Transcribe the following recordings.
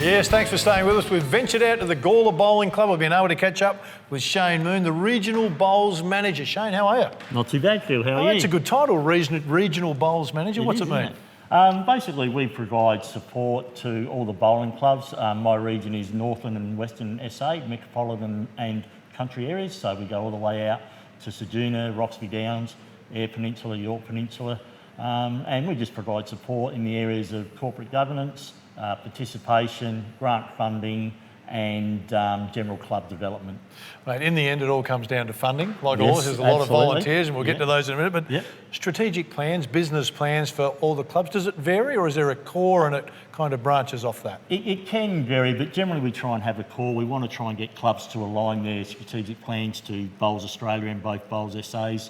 Yes, thanks for staying with us. We've ventured out to the Gawler Bowling Club. We've been able to catch up with Shane Moon, the Regional Bowls Manager. Shane, how are you? Not too bad, Phil. How are you? That's a good title, Regional Bowls Manager. What's it mean? Basically, we provide support to all the bowling clubs. My region is Northern and Western SA, metropolitan and country areas. So we go all the way out to Ceduna, Roxby Downs, Eyre Peninsula, York Peninsula. And we just provide support in the areas of corporate governance, participation, grant funding, and general club development. Right, in the end, it all comes down to funding. Like Yes, always, there's a lot of absolutely. volunteers, and we'll get to those in a minute. But strategic plans, business plans for all the clubs, does it vary, or is there a core and it kind of branches off that? It can vary, but generally we try and have a core. We want to try and get clubs to align their strategic plans to Bowls Australia and both Bowls SA's,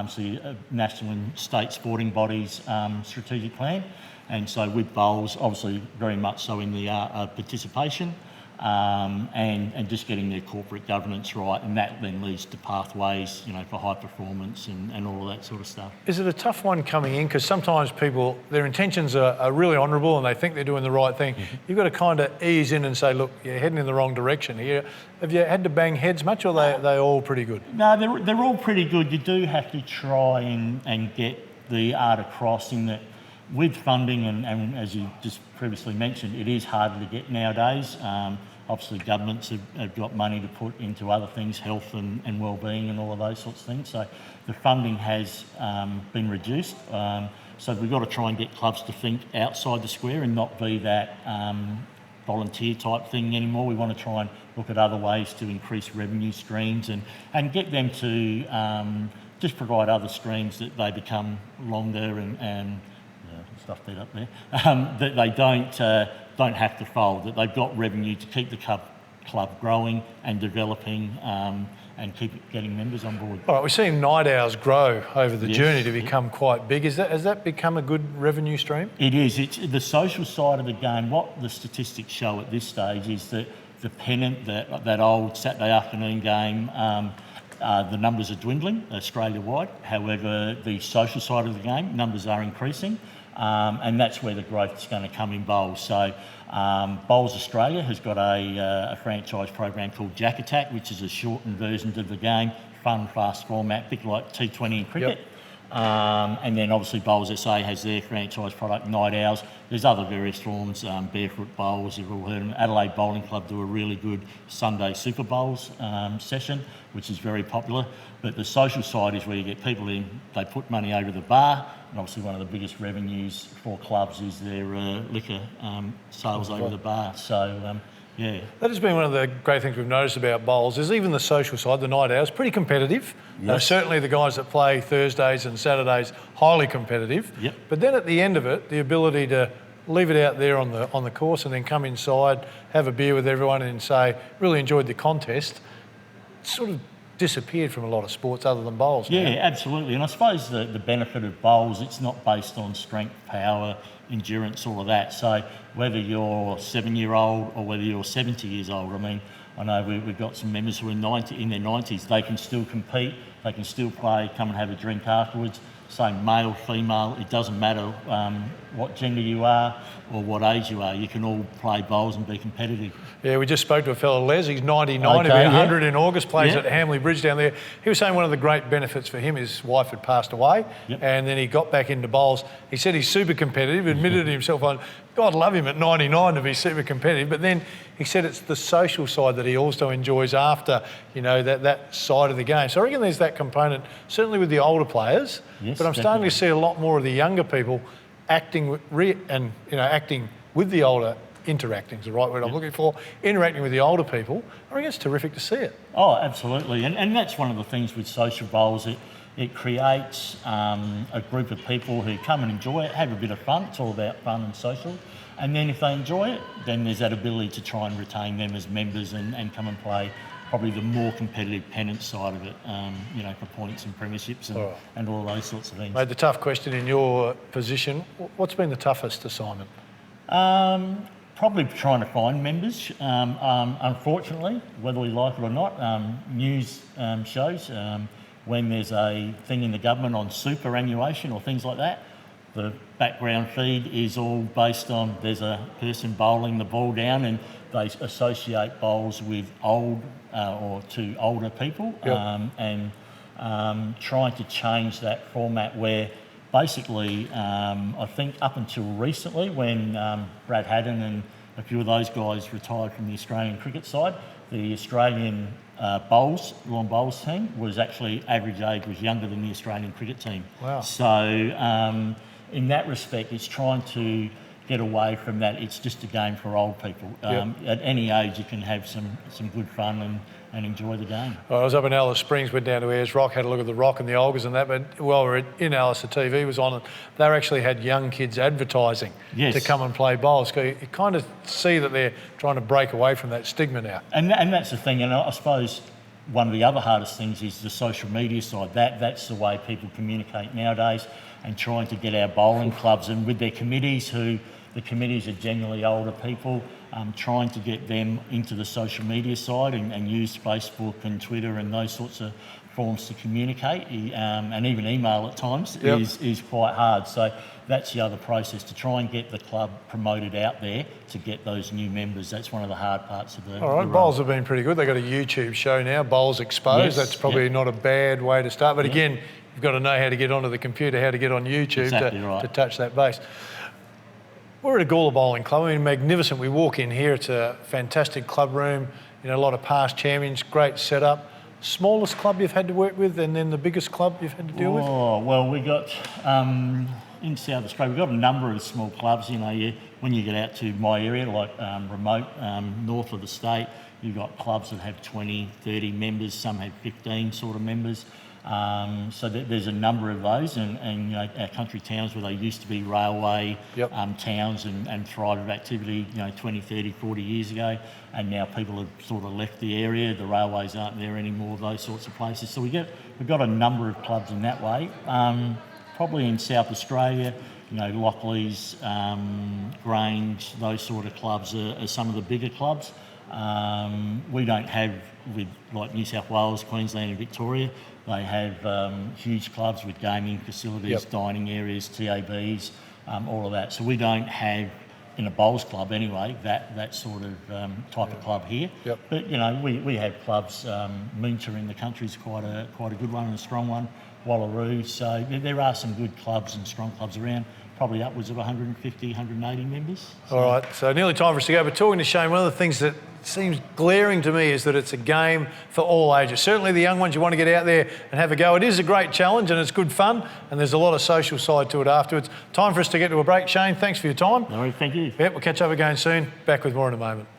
so national and state sporting bodies' strategic plan. And so with Bowls, obviously very much so in the participation and just getting their corporate governance right, and that then leads to pathways, you know, for high performance and all of that sort of stuff. Is it a tough one coming in? Because sometimes people, their intentions are really honourable and they think they're doing the right thing. You've got to kind of ease in and say, look, you're heading in the wrong direction here. Have you had to bang heads much, or are they all pretty good? No, they're all pretty good. You do have to try and get the art across in that with funding, and as you just previously mentioned, it is harder to get nowadays. Obviously, governments have got money to put into other things, health and well-being and all of those sorts of things. So the funding has been reduced. So we've got to try and get clubs to think outside the square and not be that volunteer type thing anymore. We want to try and look at other ways to increase revenue streams and get them to just provide other streams that they become longer and stuff that up there, that they don't have to fold, that they've got revenue to keep the club growing and developing and keep getting members on board. All right, we've seen night owls grow over the journey to become quite big. Has that become a good revenue stream? It is. It's the social side of the game. What the statistics show at this stage is that the pennant, that old Saturday afternoon game, the numbers are dwindling Australia-wide. However, the social side of the game, numbers are increasing. And that's where the growth is going to come in Bowls. So Bowls Australia has got a franchise program called Jack Attack, which is a shortened version of the game, fun, fast format, a bit like T20 in cricket. And then obviously Bowls SA has their franchise product, Night Owls. There's other various forms, Barefoot Bowls, you've all heard of them. Adelaide Bowling Club do a really good Sunday Super Bowls session, which is very popular. But the social side is where you get people in, they put money over the bar, and obviously one of the biggest revenues for clubs is their liquor sales over the bar. So, yeah. That has been one of the great things we've noticed about Bowls is even the social side, the night owls, pretty competitive. Yes. Certainly the guys that play Thursdays and Saturdays, highly competitive. Yep. But then at the end of it, the ability to leave it out there on the course and then come inside, have a beer with everyone and say, really enjoyed the contest, sort of disappeared from a lot of sports other than bowls. Yeah, absolutely. And I suppose the benefit of bowls, it's not based on strength, power, endurance, all of that. So whether you're 7-year-old or whether you're 70 years old, I mean, I know we've got some members who are in their 90s, they can still compete, they can still play, come and have a drink afterwards. Same male, female, it doesn't matter what gender you are or what age you are, you can all play bowls and be competitive. Yeah, we just spoke to a fellow, Les, he's 99, he'll be 100 in August, plays at Hamley Bridge down there. He was saying one of the great benefits for him, his wife had passed away, and then he got back into bowls. He said he's super competitive, admitted to himself, God love him at 99 to be super competitive, but then he said it's the social side that he also enjoys after, you know, that side of the game. So I reckon there's that component, certainly with the older players, but I'm starting to see a lot more of the younger people acting acting with the older, interacting is the right word I'm looking for, interacting with the older people. I think it's terrific to see it. Oh, absolutely. And that's one of the things with social bowls. It creates a group of people who come and enjoy it, have a bit of fun. It's all about fun and social. And then if they enjoy it, then there's that ability to try and retain them as members and come and play probably the more competitive pennant side of it, you know, for points and premierships and all those sorts of things. Mate, the tough question in your position, what's been the toughest assignment? Probably trying to find members. Unfortunately, whether we like it or not, news shows when there's a thing in the government on superannuation or things like that, the background feed is all based on there's a person bowling the ball down, and they associate bowls with old or to older people, and trying to change that format where basically I think up until recently when Brad Haddon and a few of those guys retired from the Australian cricket side, the Australian lawn bowls team was actually average age was younger than the Australian cricket team. Wow. So in that respect, it's trying to get away from that. It's just a game for old people. At any age, you can have some good fun and enjoy the game. I was up in Alice Springs, went down to Ayers Rock, had a look at the Rock and the Olgas and that, but while we were in Alice, the TV was on, and they actually had young kids advertising to come and play bowls. So you kind of see that they're trying to break away from that stigma now. And that's the thing, and I suppose one of the other hardest things is the social media side. That's the way people communicate nowadays, and trying to get our bowling clubs and with their committees, the committees are generally older people, trying to get them into the social media side and use Facebook and Twitter and those sorts of forms to communicate, and even email at times is quite hard. So that's the other process, to try and get the club promoted out there to get those new members. That's one of the hard parts of the All right, bowls have been pretty good. They've got a YouTube show now, Bowls Exposed. That's probably not a bad way to start. But again, you've got to know how to get onto the computer, how to get on YouTube to touch that base. We're at a Gawler Bowling Club. I mean, magnificent. We walk in here, it's a fantastic club room, you know, a lot of past champions, great setup. Smallest club you've had to work with, and then the biggest club you've had to deal with? Oh, well, we got, in South Australia, we've got a number of small clubs. You know, when you get out to my area, like remote, north of the state, you've got clubs that have 20, 30 members, some have 15 sort of members. So there's a number of those, and you know, our country towns where they used to be railway towns and thrived with activity, you know, 20, 30, 40 years ago, and now people have sort of left the area, the railways aren't there anymore, those sorts of places. So we've got a number of clubs in that way. Probably in South Australia, you know, Lockleys, Grange, those sort of clubs are some of the bigger clubs. We don't have, with like New South Wales, Queensland and Victoria, they have huge clubs with gaming facilities, dining areas, TABs, all of that. So we don't have, in a bowls club anyway, that sort of type of club here. But you know, we have clubs. Moonta in the country is quite a good one and a strong one. Wallaroo. So there are some good clubs and strong clubs around. Probably upwards of 150, 180 members. So. All right, so nearly time for us to go. But talking to Shane, one of the things that seems glaring to me is that it's a game for all ages. Certainly the young ones, you want to get out there and have a go. It is a great challenge and it's good fun, and there's a lot of social side to it afterwards. Time for us to get to a break. Shane, thanks for your time. No worries, thank you. Yep, we'll catch up again soon. Back with more in a moment.